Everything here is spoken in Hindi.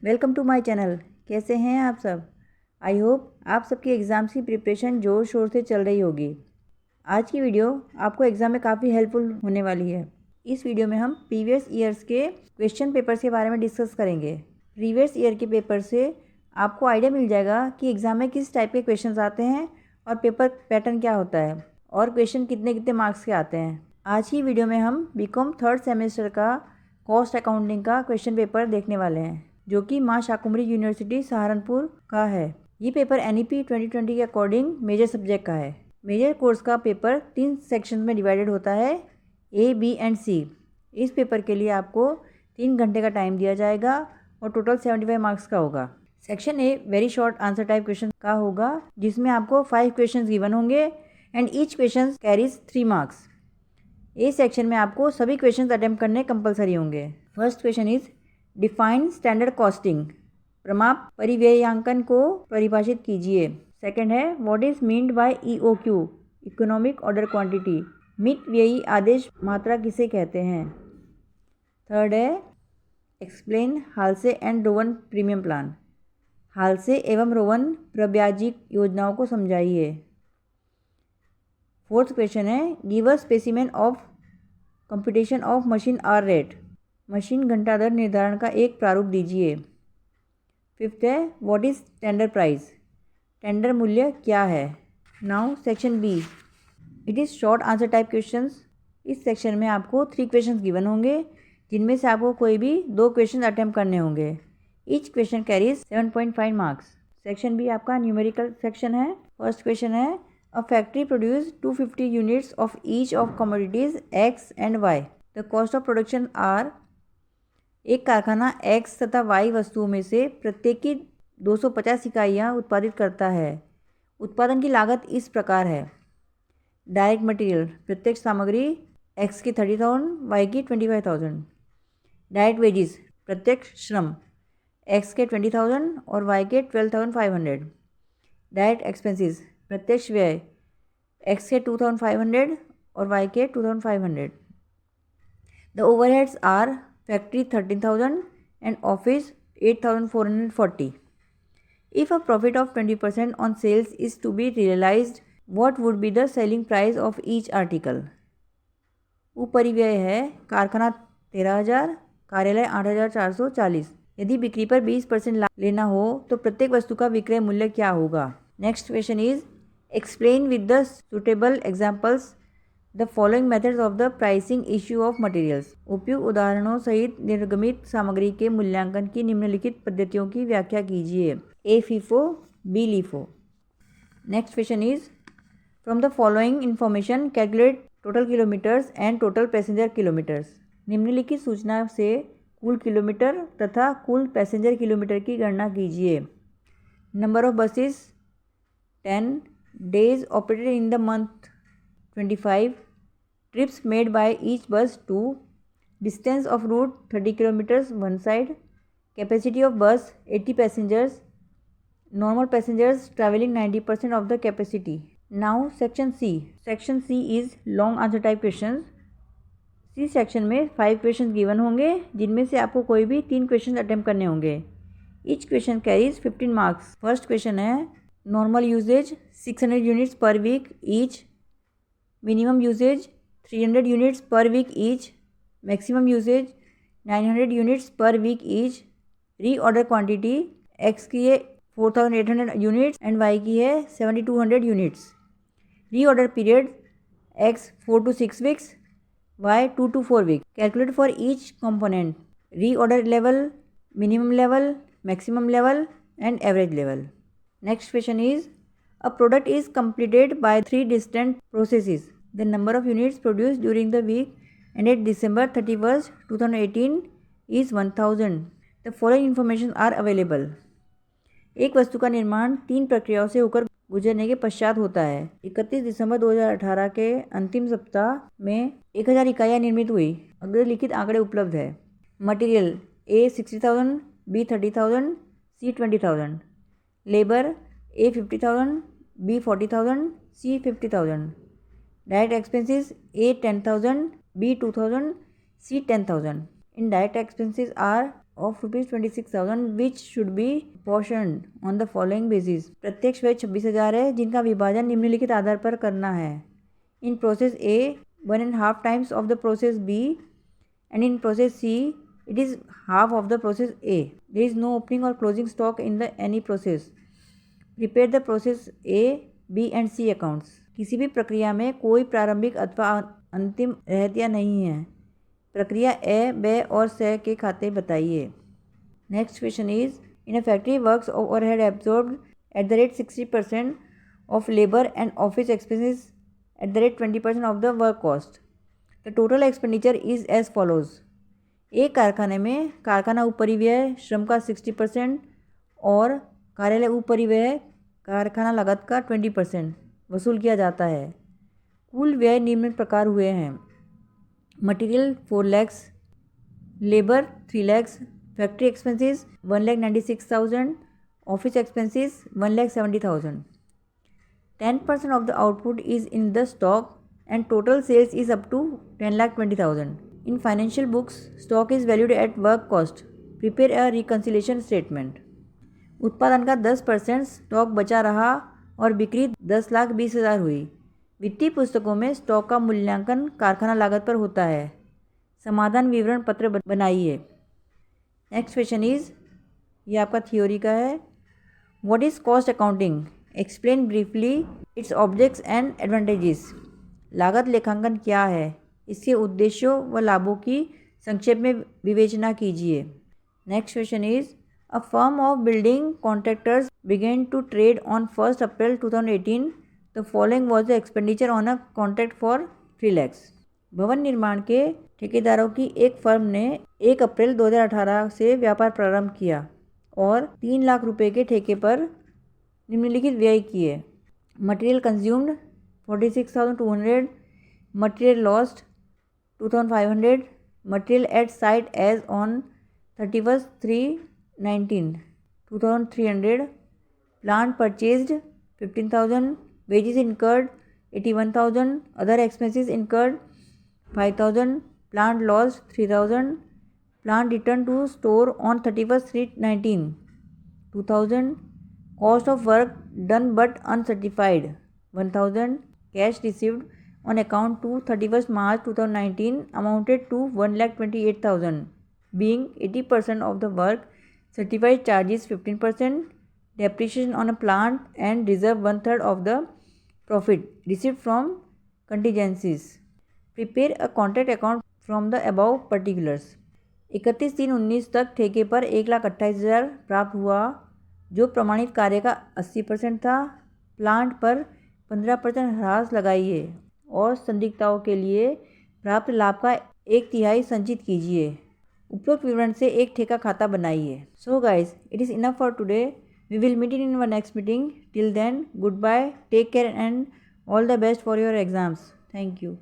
Welcome to my channel. कैसे हैं आप सब? आई होप आप सबकी एग्ज़ाम्स की प्रिपरेशन ज़ोर शोर से चल रही होगी। आज की वीडियो आपको एग्ज़ाम में काफ़ी हेल्पफुल होने वाली है। इस वीडियो में हम प्रीवियस ईयर्स के क्वेश्चन पेपर्स के बारे में डिस्कस करेंगे। प्रीवियस ईयर के पेपर से आपको आइडिया मिल जाएगा कि एग्ज़ाम में किस टाइप के क्वेश्चन आते हैं और पेपर पैटर्न क्या होता है और क्वेश्चन कितने कितने मार्क्स के आते हैं। आज की वीडियो में हम बीकॉम थर्ड सेमेस्टर का कॉस्ट अकाउंटिंग का क्वेश्चन पेपर देखने वाले हैं, जो कि माँ शाकुंभरी यूनिवर्सिटी सहारनपुर का है। ये पेपर NEP 2020 के अकॉर्डिंग मेजर सब्जेक्ट का है। मेजर कोर्स का पेपर 3 सेक्शन में डिवाइडेड होता है, A, B एंड C। इस पेपर के लिए आपको 3 घंटे का टाइम दिया जाएगा और टोटल 75 मार्क्स का होगा। Section A very short answer type question का होगा, जिसमें आपको 5 क्वेश्चन गिवन होंगे and each question carries 3 marks. A section में आपको सभी क्वेश्चन अटेम्प्ट करने कंपलसरी होंगे। First question is define standard costing. प्रमाप परिव्ययांकन को परिभाषित कीजिए। सेकंड है what is meant by EOQ, economic order quantity. मितव्ययी आदेश मात्रा किसे कहते हैं। थर्ड है explain Halsey and Rowan premium plan. हालसे एवं रोवन प्रब्याजिक योजनाओं को समझाइए। फोर्थ क्वेश्चन है give a specimen of computation of machine hour rate. Machine घंटा दर निर्धारण का एक प्रारूप दीजिए। फिफ्थ है what is tender price, tender मूल्य क्या है। Now section B, it is short answer type questions. इस सेक्शन में आपको 3 क्वेश्चंस गिवन होंगे, जिनमें से आपको कोई भी 2 क्वेश्चन अटेम्प्ट करने होंगे। Each question carries 7.5 marks. Section B आपका न्यूमेरिकल सेक्शन है। फर्स्ट क्वेश्चन है a factory produce 250 units of each of commodities X and Y। The cost of production are. एक कारखाना X तथा Y वस्तुओं में से प्रत्येक की 250 इकाइयाँ उत्पादित करता है। उत्पादन की लागत इस प्रकार है। डायरेक्ट मटेरियल प्रत्यक्ष सामग्री X की 30,000, Y की 25,000। डायरेक्ट वेजिस प्रत्यक्ष श्रम X के 20,000 और Y के 12,500। डायरेक्ट एक्सपेंसेस प्रत्यक्ष व्यय X के 2,500 और Y के 2,500। The overheads are factory 13,000 and office 8,440। If a profit of 20% on sales is to be realized, what would be the selling price of each article? उपरिव्यय है कारखाना 13,000, कार्यालय 8,440। यदि बिक्री पर 20% लाभ लेना हो तो प्रत्येक वस्तु का विक्रय मूल्य क्या होगा। Next question is explain with the suitable examples the following methods of the pricing issue of materials. उपयुक्त उदाहरणों सहित निर्गमित सामग्री के मूल्यांकन की निम्नलिखित पद्धतियों की व्याख्या कीजिए। A FIFO, B LIFO। Next question is from the following information calculate total kilometres and total passenger kilometres. निम्नलिखित सूचना से कुल किलोमीटर तथा कुल पैसेंजर किलोमीटर की गणना कीजिए। Number of buses 10, days operated in the month 25, trips made by each bus 2, distance of route 30 kilometers one side, capacity of bus 80 passengers, normal passengers traveling 90% of the capacity. Now section C. Section C is long answer type questions. C section में 5 क्वेश्चन गिवन होंगे, जिनमें से आपको कोई भी 3 क्वेश्चन अटेम्प्ट करने होंगे। Each question carries 15 marks. First question है normal usage 600 units per week each. Minimum usage 300 units per week each. Maximum usage 900 units per week each. Reorder quantity X की है 4,800 यूनिट्स एंड Y की है 7,200 units. Reorder period X 4 to 6 weeks, Y 2 to 4 week. Calculate for each component reorder level, minimum level, maximum level and average level. Next question is a product is completed by 3 distinct processes. The number of units produced during the week ended December 31st, 2018 is 1,000. The following information are available. एक वस्तु का निर्माण 3 प्रक्रियाओं से होकर गुजरने के पश्चात होता है। 31 दिसंबर 2018 के अंतिम सप्ताह में 1,000 इकाइयाँ निर्मित हुई। अग्रलिखित आंकड़े उपलब्ध है। Material A 60,000, B 30,000, C 20,000। Labour A 50,000, B 40,000, C 50,000। Direct expenses A 10,000, B 2,000, C 10,000। Indirect expenses are of ₹26,000 which should be portioned on the following basis. प्रत्यक्ष व्यय 26,000 है जिनका विभाजन निम्नलिखित आधार पर करना है। In process A 1.5 times of the process B and in process C it is half of the process A. There is no opening or closing stock in the any process. Prepare the process A, B and C accounts. किसी भी प्रक्रिया में कोई प्रारंभिक अथवा अंतिम रहतिया नहीं है। प्रक्रिया ए, बे और स के खाते बताइए। Next question is in a factory works overhead absorbed at the rate 60% of labour and office expenses at the rate 20% of the work cost. The total expenditure is as follows. एक कारखाने में कारखाना उपरिव्यय श्रम का 60% और कार्यालय उपरिव्यय कारखाना लागत का 20% वसूल किया जाता है। कुल व्यय निम्न प्रकार हुए हैं। Material 4 lakhs, labour 3 lakhs, factory expenses 1,96,000, office expenses 1,70,000। 10% of the output is in the stock and total sales is up to 10,20,000। In financial books, stock is valued at work cost. Prepare a reconciliation statement. उत्पादन का 10% स्टॉक बचा रहा और बिक्री 10,20,000 हुई। वित्तीय पुस्तकों में स्टॉक का मूल्यांकन कारखाना लागत पर होता है। समाधान विवरण पत्र बनाइए। नेक्स्ट क्वेश्चन इज, ये आपका थ्योरी का है। What is cost accounting? Explain briefly its objects and advantages. लागत लेखांकन क्या है? इसके उद्देश्यों व लाभों की संक्षेप में विवेचना कीजिए। Next question is, a firm of building contractors began to trade on 1 April 2018। The following was the expenditure on a contract for 3 lakhs। भवन निर्माण के ठेकेदारों की एक फर्म ने 1 अप्रैल 2018 से व्यापार प्रारंभ किया और 3 लाख रुपए के ठेके पर निम्नलिखित व्यय किए। Material consumed 46,200, material lost 2,500, material at site as on 31/3/19 2,300, plant purchased 15,000, wages incurred 81,000, other expenses incurred 5,000, plant lost 3,000, plant returned to store on 31/3/19 2,000, cost of work done but uncertified 1,000, cash received on account to 31st March 2019 amounted to 1,28,000, being 80% of the work, certified charges 15%, depreciation on a plant and reserve 1/3 of the profit received from contingencies. Prepare a contract account from the above particulars. 31/3/19 तक ठेके पर 1,28,000 प्राप्त हुआ जो प्रमाणित कार्य का 80% था। प्लांट पर 15% ह्रास लगाइए और संदिग्धताओं के लिए प्राप्त लाभ का 1/3 संचित कीजिए। उपरोक्त विवरण से एक ठेका खाता बनाइए। So guys, it is enough for today. We will meet in our next meeting. Till then, goodbye, take care and all the best for your exams. Thank you.